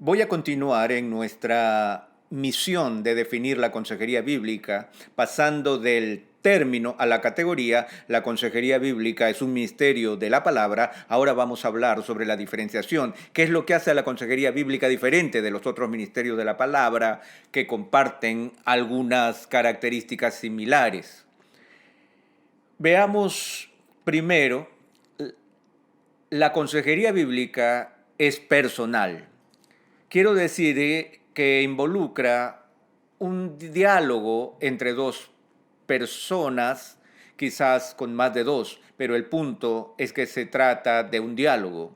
Voy a continuar en nuestra misión de definir la consejería bíblica, pasando del término a la categoría. La consejería bíblica es un ministerio de la palabra. Ahora vamos a hablar sobre la diferenciación. ¿Qué es lo que hace a la consejería bíblica diferente de los otros ministerios de la palabra que comparten algunas características similares? Veamos primero, la consejería bíblica es personal. Quiero decir que involucra un diálogo entre dos personas, quizás con más de dos, pero el punto es que se trata de un diálogo.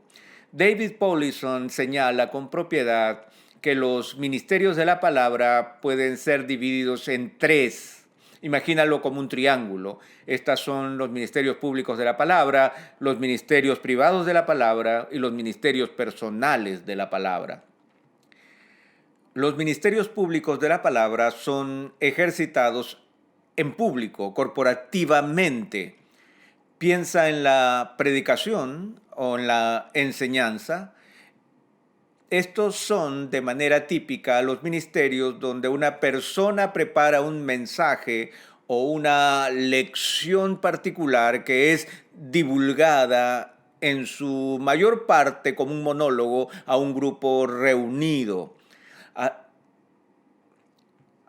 David Paulison señala con propiedad que los ministerios de la palabra pueden ser divididos en tres. Imagínalo como un triángulo. Estos son los ministerios públicos de la palabra, los ministerios privados de la palabra y los ministerios personales de la palabra. Los ministerios públicos de la palabra son ejercitados en público, corporativamente. Piensa en la predicación o en la enseñanza. Estos son de manera típica los ministerios donde una persona prepara un mensaje o una lección particular que es divulgada en su mayor parte como un monólogo a un grupo reunido.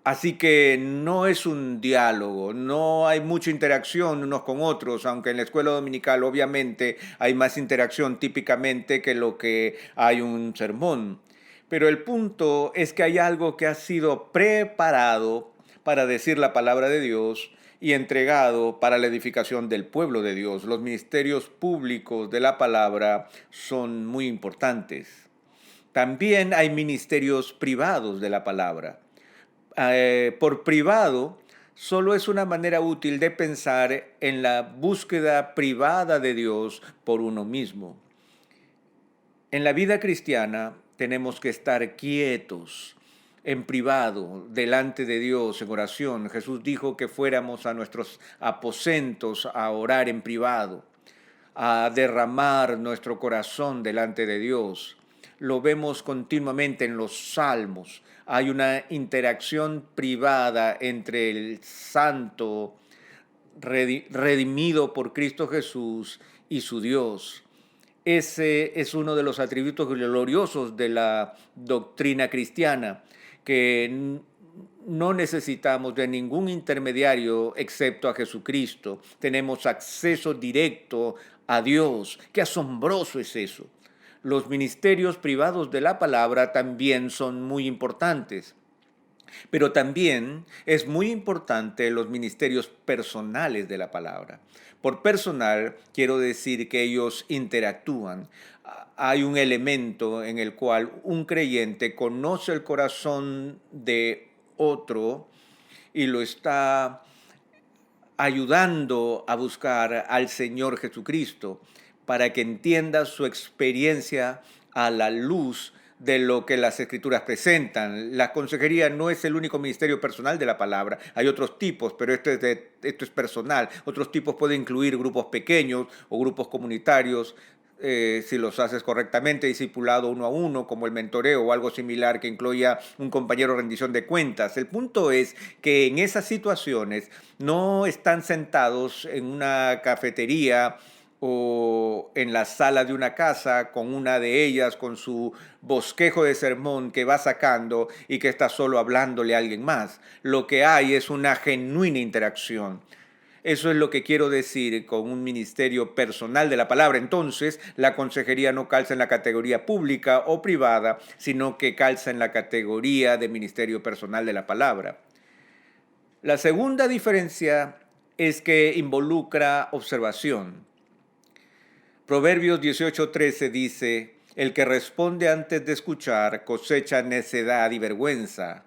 Así que no es un diálogo, no hay mucha interacción unos con otros, aunque en la escuela dominical obviamente hay más interacción típicamente que lo que hay un sermón. Pero el punto es que hay algo que ha sido preparado para decir la palabra de Dios y entregado para la edificación del pueblo de Dios. Los ministerios públicos de la palabra son muy importantes. También hay ministerios privados de la palabra. Por privado, solo es una manera útil de pensar en la búsqueda privada de Dios por uno mismo. En la vida cristiana tenemos que estar quietos, en privado, delante de Dios, en oración. Jesús dijo que fuéramos a nuestros aposentos a orar en privado, a derramar nuestro corazón delante de Dios. Lo vemos continuamente en los salmos. Hay una interacción privada entre el santo redimido por Cristo Jesús y su Dios. Ese es uno de los atributos gloriosos de la doctrina cristiana, que no necesitamos de ningún intermediario excepto a Jesucristo. Tenemos acceso directo a Dios. Qué asombroso es eso. Los ministerios privados de la palabra también son muy importantes, pero también es muy importante los ministerios personales de la palabra. Por personal quiero decir que ellos interactúan. Hay un elemento en el cual un creyente conoce el corazón de otro y lo está ayudando a buscar al Señor Jesucristo para que entienda su experiencia a la luz de lo que las escrituras presentan. La consejería no es el único ministerio personal de la palabra. Hay otros tipos, pero esto es personal. Otros tipos pueden incluir grupos pequeños o grupos comunitarios, si los haces correctamente, discipulado uno a uno, como el mentoreo o algo similar que incluya un compañero de rendición de cuentas. El punto es que en esas situaciones no están sentados en una cafetería o en la sala de una casa con una de ellas con su bosquejo de sermón que va sacando y que está solo hablándole a alguien más. Lo que hay es una genuina interacción. Eso es lo que quiero decir con un ministerio personal de la palabra. Entonces, la consejería no calza en la categoría pública o privada, sino que calza en la categoría de ministerio personal de la palabra. La segunda diferencia es que involucra observación. Proverbios 18:13 dice: el que responde antes de escuchar cosecha necedad y vergüenza.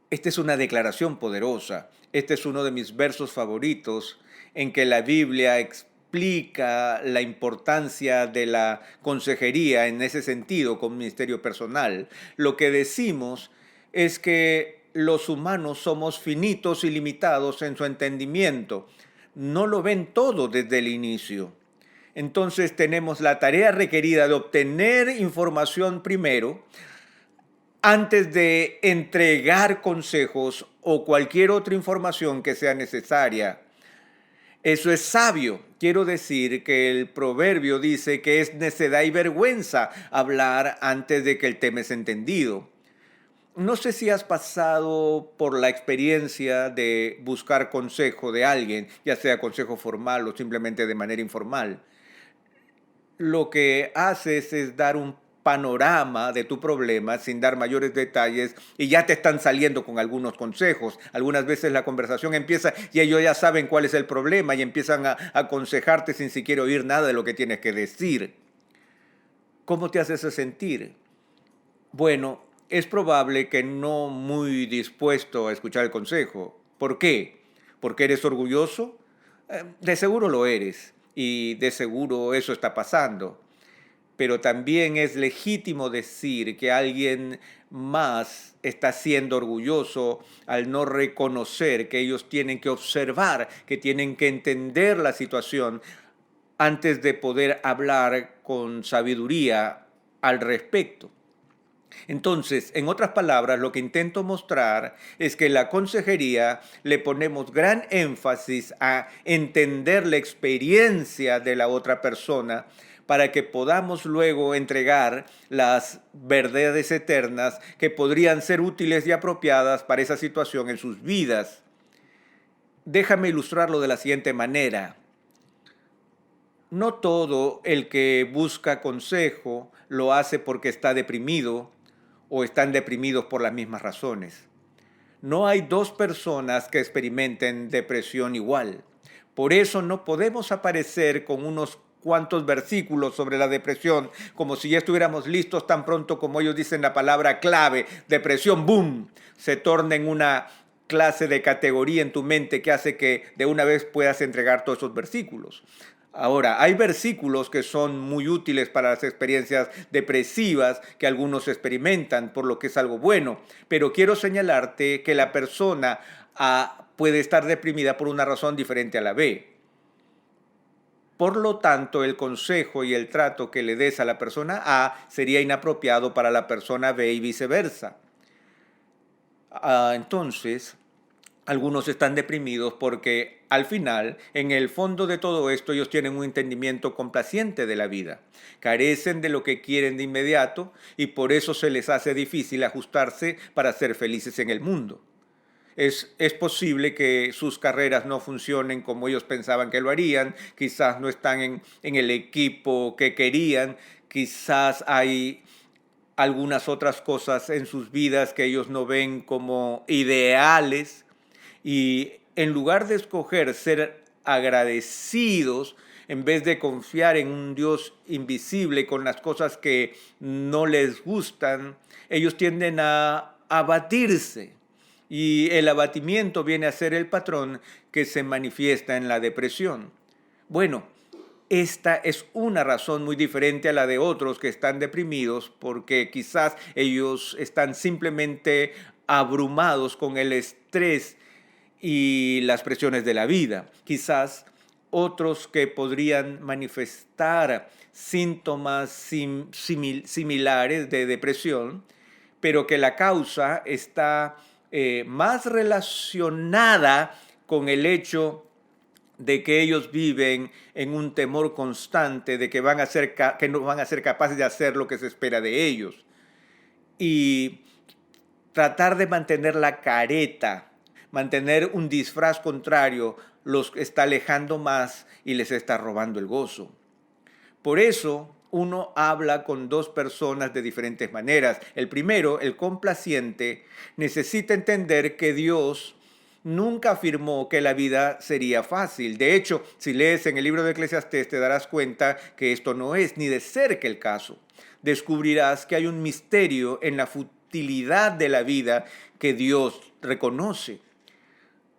Esta es una declaración poderosa. Este es uno de mis versos favoritos en que la Biblia explica la importancia de la consejería en ese sentido como ministerio personal. Lo que decimos es que los humanos somos finitos y limitados en su entendimiento. No lo ven todo desde el inicio. Entonces tenemos la tarea requerida de obtener información primero antes de entregar consejos o cualquier otra información que sea necesaria. Eso es sabio. Quiero decir que el proverbio dice que es necedad y vergüenza hablar antes de que el tema es entendido. No sé si has pasado por la experiencia de buscar consejo de alguien, ya sea consejo formal o simplemente de manera informal. Lo que haces es dar un panorama de tu problema sin dar mayores detalles y ya te están saliendo con algunos consejos. Algunas veces la conversación empieza y ellos ya saben cuál es el problema y empiezan a aconsejarte sin siquiera oír nada de lo que tienes que decir. ¿Cómo te hace eso sentir? Bueno, es probable que no muy dispuesto a escuchar el consejo. ¿Por qué? ¿Porque eres orgulloso? De seguro lo eres y de seguro eso está pasando. Pero también es legítimo decir que alguien más está siendo orgulloso al no reconocer que ellos tienen que observar, que tienen que entender la situación antes de poder hablar con sabiduría al respecto. Entonces, en otras palabras, lo que intento mostrar es que en la consejería le ponemos gran énfasis a entender la experiencia de la otra persona para que podamos luego entregar las verdades eternas que podrían ser útiles y apropiadas para esa situación en sus vidas. Déjame ilustrarlo de la siguiente manera. No todo el que busca consejo lo hace porque está deprimido o están deprimidos por las mismas razones. No hay dos personas que experimenten depresión igual. Por eso no podemos aparecer con unos cuantos versículos sobre la depresión, como si ya estuviéramos listos tan pronto como ellos dicen la palabra clave, depresión, boom, se torna en una clase de categoría en tu mente que hace que de una vez puedas entregar todos esos versículos. Ahora, hay versículos que son muy útiles para las experiencias depresivas que algunos experimentan, por lo que es algo bueno, pero quiero señalarte que la persona puede estar deprimida por una razón diferente a la B. Por lo tanto, el consejo y el trato que le des a la persona A sería inapropiado para la persona B y viceversa. Entonces, algunos están deprimidos porque al final, en el fondo de todo esto, ellos tienen un entendimiento complaciente de la vida. Carecen de lo que quieren de inmediato y por eso se les hace difícil ajustarse para ser felices en el mundo. Es posible que sus carreras no funcionen como ellos pensaban que lo harían, quizás no están en el equipo que querían, quizás hay algunas otras cosas en sus vidas que ellos no ven como ideales y en lugar de escoger ser agradecidos, en vez de confiar en un Dios invisible con las cosas que no les gustan, ellos tienden a abatirse. Y el abatimiento viene a ser el patrón que se manifiesta en la depresión. Bueno, esta es una razón muy diferente a la de otros que están deprimidos porque quizás ellos están simplemente abrumados con el estrés y las presiones de la vida. Quizás otros que podrían manifestar síntomas similares de depresión, pero que la causa está más relacionada con el hecho de que ellos viven en un temor constante de que que no van a ser capaces de hacer lo que se espera de ellos. Y tratar de mantener la careta, mantener un disfraz contrario, los está alejando más y les está robando el gozo. Por eso uno habla con dos personas de diferentes maneras. El primero, el complaciente, necesita entender que Dios nunca afirmó que la vida sería fácil. De hecho, si lees en el libro de Eclesiastés te darás cuenta que esto no es ni de cerca el caso. Descubrirás que hay un misterio en la futilidad de la vida que Dios reconoce.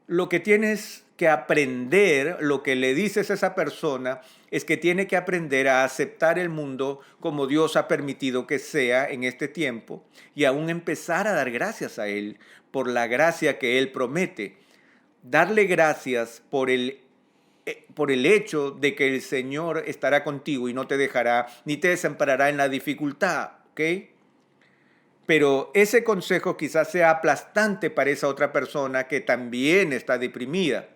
Lo que tienes que aprender, lo que le dices a esa persona, es que tiene que aprender a aceptar el mundo como Dios ha permitido que sea en este tiempo y aún empezar a dar gracias a Él por la gracia que Él promete. Darle gracias por el por el hecho de que el Señor estará contigo y no te dejará ni te desamparará en la dificultad, ¿ok? Pero ese consejo quizás sea aplastante para esa otra persona que también está deprimida,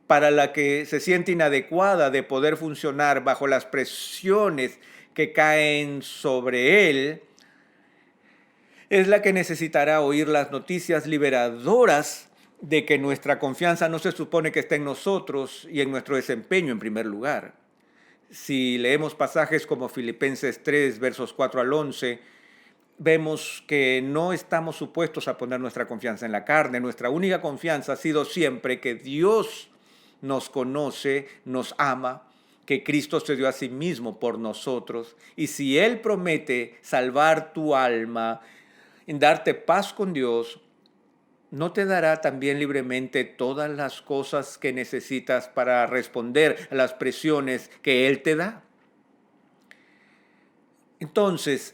para la que se siente inadecuada de poder funcionar bajo las presiones que caen sobre él, es la que necesitará oír las noticias liberadoras de que nuestra confianza no se supone que esté en nosotros y en nuestro desempeño en primer lugar. Si leemos pasajes como Filipenses 3, versos 4 al 11, vemos que no estamos supuestos a poner nuestra confianza en la carne. Nuestra única confianza ha sido siempre que Dios nos conoce, nos ama, que Cristo se dio a sí mismo por nosotros. Y si Él promete salvar tu alma, en darte paz con Dios, ¿no te dará también libremente todas las cosas que necesitas para responder a las presiones que Él te da? Entonces,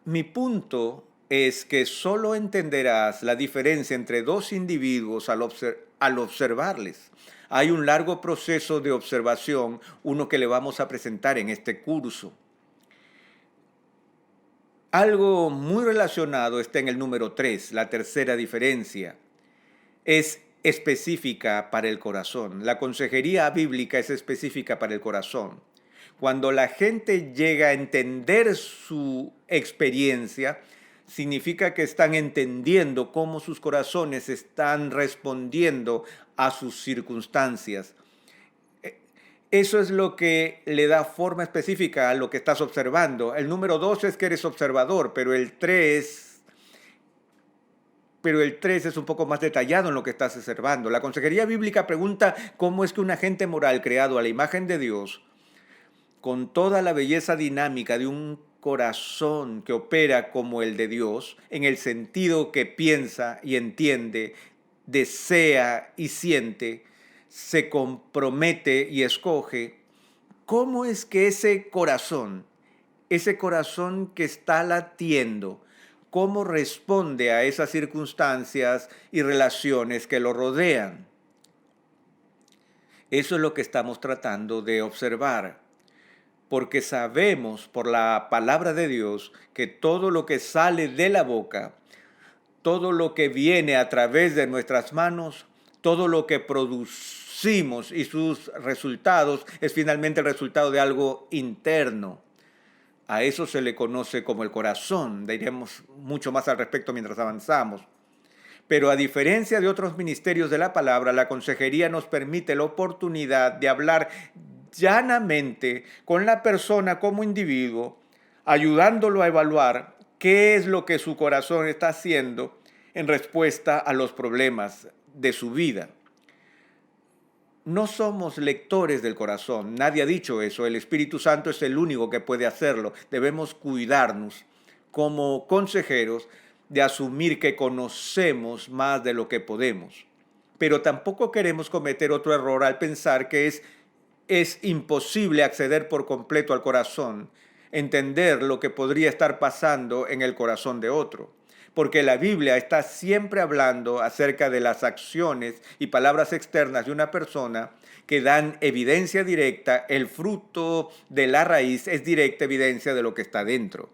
mi punto es que solo entenderás la diferencia entre dos individuos al observarles. Hay un largo proceso de observación, uno que le vamos a presentar en este curso. Algo muy relacionado está en el número 3, la tercera diferencia. Es específica para el corazón. La consejería bíblica es específica para el corazón. Cuando la gente llega a entender su experiencia, significa que están entendiendo cómo sus corazones están respondiendo a sus circunstancias. Eso es lo que le da forma específica a lo que estás observando. El número 2 es que eres observador, pero el 3 es un poco más detallado en lo que estás observando. La consejería bíblica pregunta cómo es que un agente moral creado a la imagen de Dios, con toda la belleza dinámica de un corazón que opera como el de Dios, en el sentido que piensa y entiende, desea y siente, se compromete y escoge, ¿cómo es que ese corazón que está latiendo, cómo responde a esas circunstancias y relaciones que lo rodean? Eso es lo que estamos tratando de observar, porque sabemos por la palabra de Dios que todo lo que sale de la boca, todo lo que viene a través de nuestras manos, todo lo que producimos y sus resultados es finalmente el resultado de algo interno. A eso se le conoce como el corazón. Diremos mucho más al respecto mientras avanzamos. Pero a diferencia de otros ministerios de la palabra, la consejería nos permite la oportunidad de hablar llanamente con la persona como individuo, ayudándolo a evaluar qué es lo que su corazón está haciendo en respuesta a los problemas de su vida. No somos lectores del corazón, nadie ha dicho eso, el Espíritu Santo es el único que puede hacerlo. Debemos cuidarnos como consejeros de asumir que conocemos más de lo que podemos. Pero tampoco queremos cometer otro error al pensar que es imposible acceder por completo al corazón, entender lo que podría estar pasando en el corazón de otro. Porque la Biblia está siempre hablando acerca de las acciones y palabras externas de una persona que dan evidencia directa, el fruto de la raíz es directa evidencia de lo que está dentro.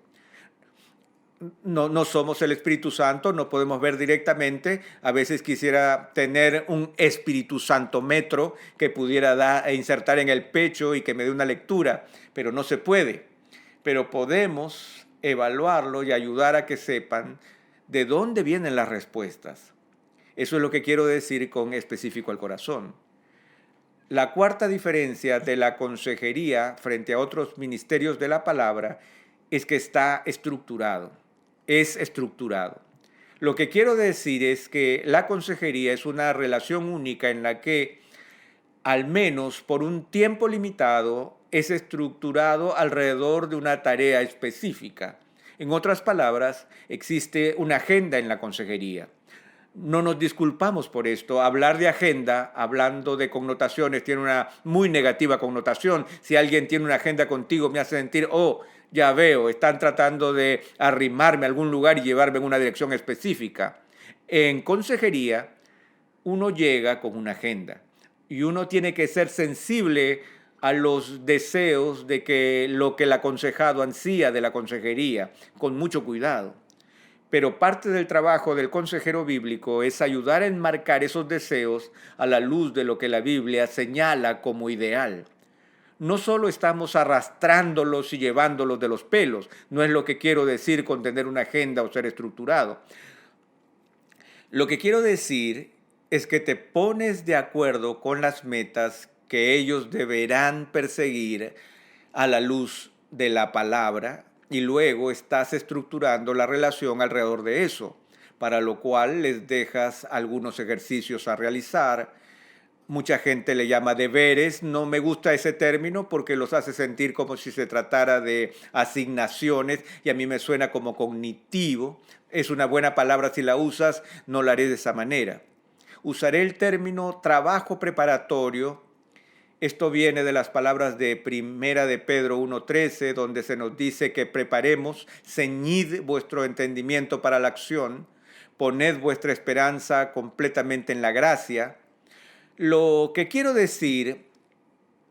No somos el Espíritu Santo, no podemos ver directamente. A veces quisiera tener un Espíritu Santo metro que pudiera insertar en el pecho y que me dé una lectura, pero no se puede. Pero podemos evaluarlo y ayudar a que sepan de dónde vienen las respuestas. Eso es lo que quiero decir con específico al corazón. La cuarta diferencia de la consejería frente a otros ministerios de la palabra es que está estructurado. Es estructurado. Lo que quiero decir es que la consejería es una relación única en la que, al menos por un tiempo limitado, es estructurado alrededor de una tarea específica. En otras palabras, existe una agenda en la consejería. No nos disculpamos por esto. Hablar de agenda, hablando de connotaciones, tiene una muy negativa connotación. Si alguien tiene una agenda contigo, me hace sentir, oh, ya veo, están tratando de arrimarme a algún lugar y llevarme en una dirección específica. En consejería, uno llega con una agenda. y uno tiene que ser sensible a los deseos de que lo que el aconsejado ansía de la consejería, con mucho cuidado. Pero parte del trabajo del consejero bíblico es ayudar a enmarcar esos deseos a la luz de lo que la Biblia señala como ideal. No solo estamos arrastrándolos y llevándolos de los pelos, no es lo que quiero decir con tener una agenda o ser estructurado. Lo que quiero decir es que te pones de acuerdo con las metas que ellos deberán perseguir a la luz de la palabra y luego estás estructurando la relación alrededor de eso, para lo cual les dejas algunos ejercicios a realizar. Mucha gente le llama deberes, no me gusta ese término porque los hace sentir como si se tratara de asignaciones y a mí me suena como cognitivo. Es una buena palabra si la usas, no la haré de esa manera. Usaré el término trabajo preparatorio. Esto viene de las palabras de Primera de Pedro 1:13, donde se nos dice que preparemos, ceñid vuestro entendimiento para la acción, poned vuestra esperanza completamente en la gracia. Lo que quiero decir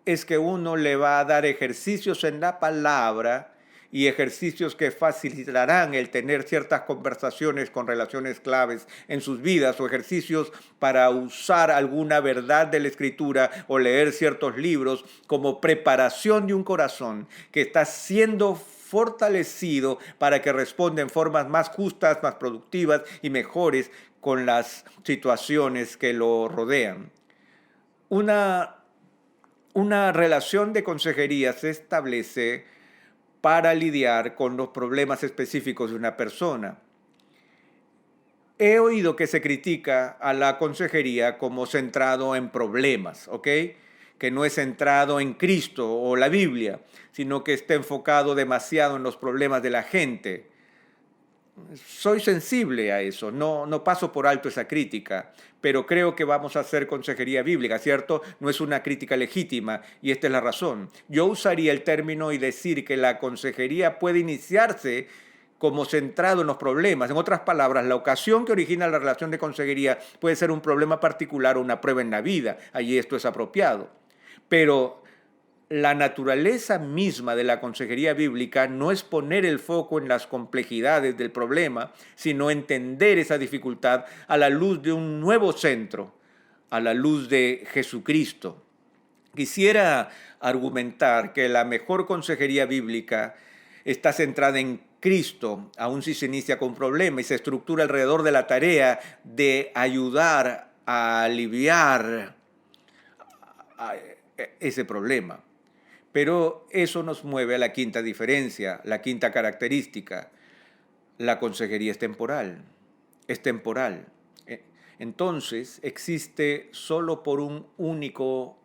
es que uno le va a dar ejercicios en la palabra y ejercicios que facilitarán el tener ciertas conversaciones con relaciones claves en sus vidas o ejercicios para usar alguna verdad de la Escritura o leer ciertos libros como preparación de un corazón que está siendo fortalecido para que responda en formas más justas, más productivas y mejores con las situaciones que lo rodean. Una relación de consejería se establece para lidiar con los problemas específicos de una persona. He oído que se critica a la consejería como centrado en problemas, ¿ok? Que no es centrado en Cristo o la Biblia, sino que está enfocado demasiado en los problemas de la gente. Soy sensible a eso, no paso por alto esa crítica, pero creo que vamos a hacer consejería bíblica, ¿cierto? No es una crítica legítima y esta es la razón. Yo usaría el término y decir que la consejería puede iniciarse como centrado en los problemas. En otras palabras, la ocasión que origina la relación de consejería puede ser un problema particular o una prueba en la vida. Allí esto es apropiado. Pero la naturaleza misma de la consejería bíblica no es poner el foco en las complejidades del problema, sino entender esa dificultad a la luz de un nuevo centro, a la luz de Jesucristo. Quisiera argumentar que la mejor consejería bíblica está centrada en Cristo, aun si se inicia con problema y se estructura alrededor de la tarea de ayudar a aliviar ese problema. Pero eso nos mueve a la quinta diferencia, la quinta característica. La consejería es temporal. Es temporal. Entonces, existe solo por un único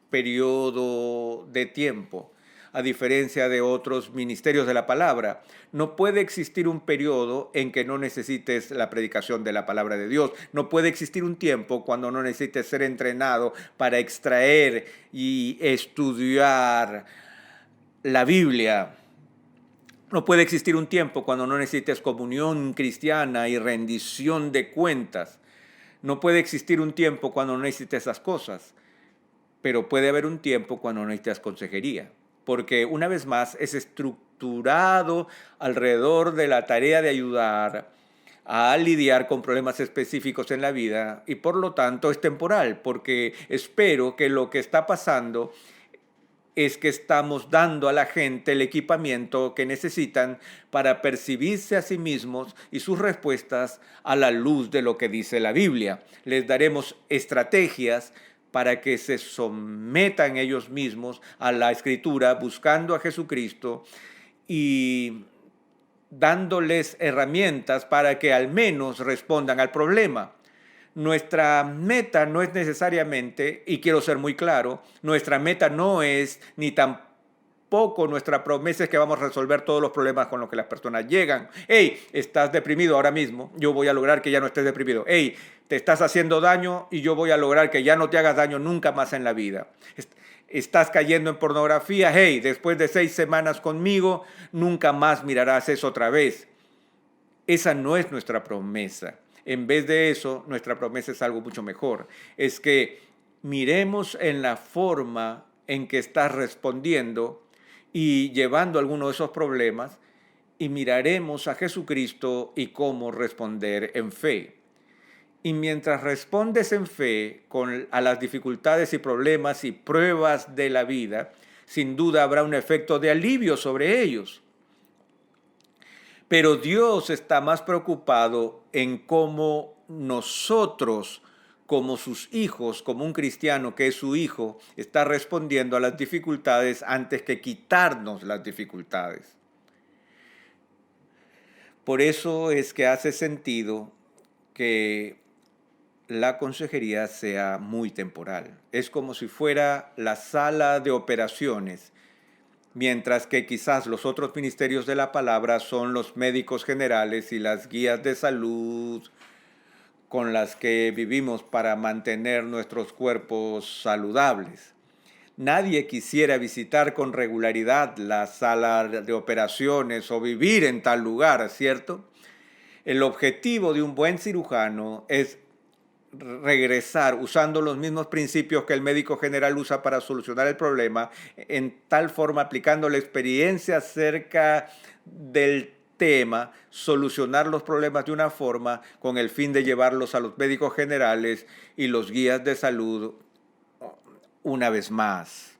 periodo de tiempo, a diferencia de otros ministerios de la palabra. No puede existir un periodo en que no necesites la predicación de la palabra de Dios. No puede existir un tiempo cuando no necesites ser entrenado para extraer y estudiar la Biblia. No puede existir un tiempo cuando no necesites comunión cristiana y rendición de cuentas. No puede existir un tiempo cuando no necesites esas cosas. Pero puede haber un tiempo cuando no necesitas consejería. Porque una vez más es estructurado alrededor de la tarea de ayudar a lidiar con problemas específicos en la vida y por lo tanto es temporal, porque espero que lo que está pasando es que estamos dando a la gente el equipamiento que necesitan para percibirse a sí mismos y sus respuestas a la luz de lo que dice la Biblia. Les daremos estrategias para que se sometan ellos mismos a la Escritura, buscando a Jesucristo y dándoles herramientas para que al menos respondan al problema. Nuestra meta no es necesariamente, y quiero ser muy claro, nuestra meta no es ni tampoco nuestra promesa es que vamos a resolver todos los problemas con los que las personas llegan. Hey, estás deprimido ahora mismo, yo voy a lograr que ya no estés deprimido. Hey, te estás haciendo daño y yo voy a lograr que ya no te hagas daño nunca más en la vida. Estás cayendo en pornografía, hey, después de 6 semanas conmigo, nunca más mirarás eso otra vez. Esa no es nuestra promesa. En vez de eso, nuestra promesa es algo mucho mejor. Es que miremos en la forma en que estás respondiendo y llevando alguno de esos problemas y miraremos a Jesucristo y cómo responder en fe. Y mientras respondes en fe a las dificultades y problemas y pruebas de la vida, sin duda habrá un efecto de alivio sobre ellos. Pero Dios está más preocupado en cómo nosotros, como sus hijos, como un cristiano que es su hijo, está respondiendo a las dificultades antes que quitarnos las dificultades. Por eso es que hace sentido que la consejería sea muy temporal. Es como si fuera la sala de operaciones, mientras que quizás los otros ministerios de la palabra son los médicos generales y las guías de salud con las que vivimos para mantener nuestros cuerpos saludables. Nadie quisiera visitar con regularidad la sala de operaciones o vivir en tal lugar, ¿cierto? El objetivo de un buen cirujano es regresar usando los mismos principios que el médico general usa para solucionar el problema, en tal forma aplicando la experiencia acerca del tema, solucionar los problemas de una forma con el fin de llevarlos a los médicos generales y los guías de salud una vez más.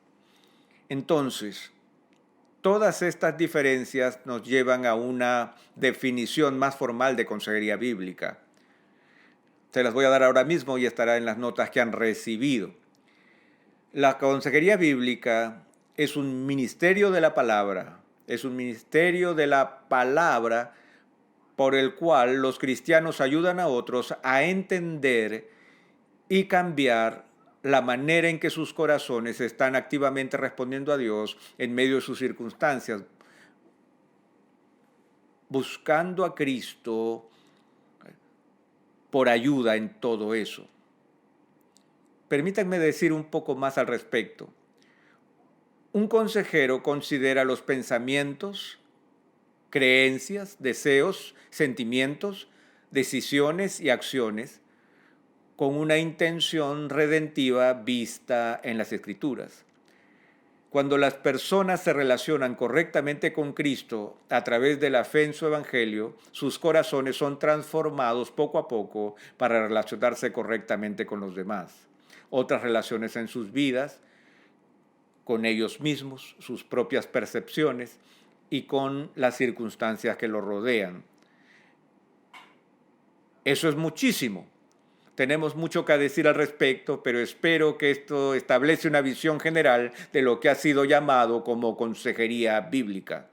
Entonces, todas estas diferencias nos llevan a una definición más formal de consejería bíblica. Se las voy a dar ahora mismo y estará en las notas que han recibido. La consejería bíblica es un ministerio de la palabra, por el cual los cristianos ayudan a otros a entender y cambiar la manera en que sus corazones están activamente respondiendo a Dios en medio de sus circunstancias, buscando a Cristo por ayuda en todo eso. Permítanme decir un poco más al respecto. Un consejero considera los pensamientos, creencias, deseos, sentimientos, decisiones y acciones con una intención redentiva vista en las Escrituras. Cuando las personas se relacionan correctamente con Cristo a través de la fe en su Evangelio, sus corazones son transformados poco a poco para relacionarse correctamente con los demás. Otras relaciones en sus vidas, con ellos mismos, sus propias percepciones y con las circunstancias que los rodean. Eso es muchísimo. Tenemos mucho que decir al respecto, pero espero que esto establece una visión general de lo que ha sido llamado como consejería bíblica.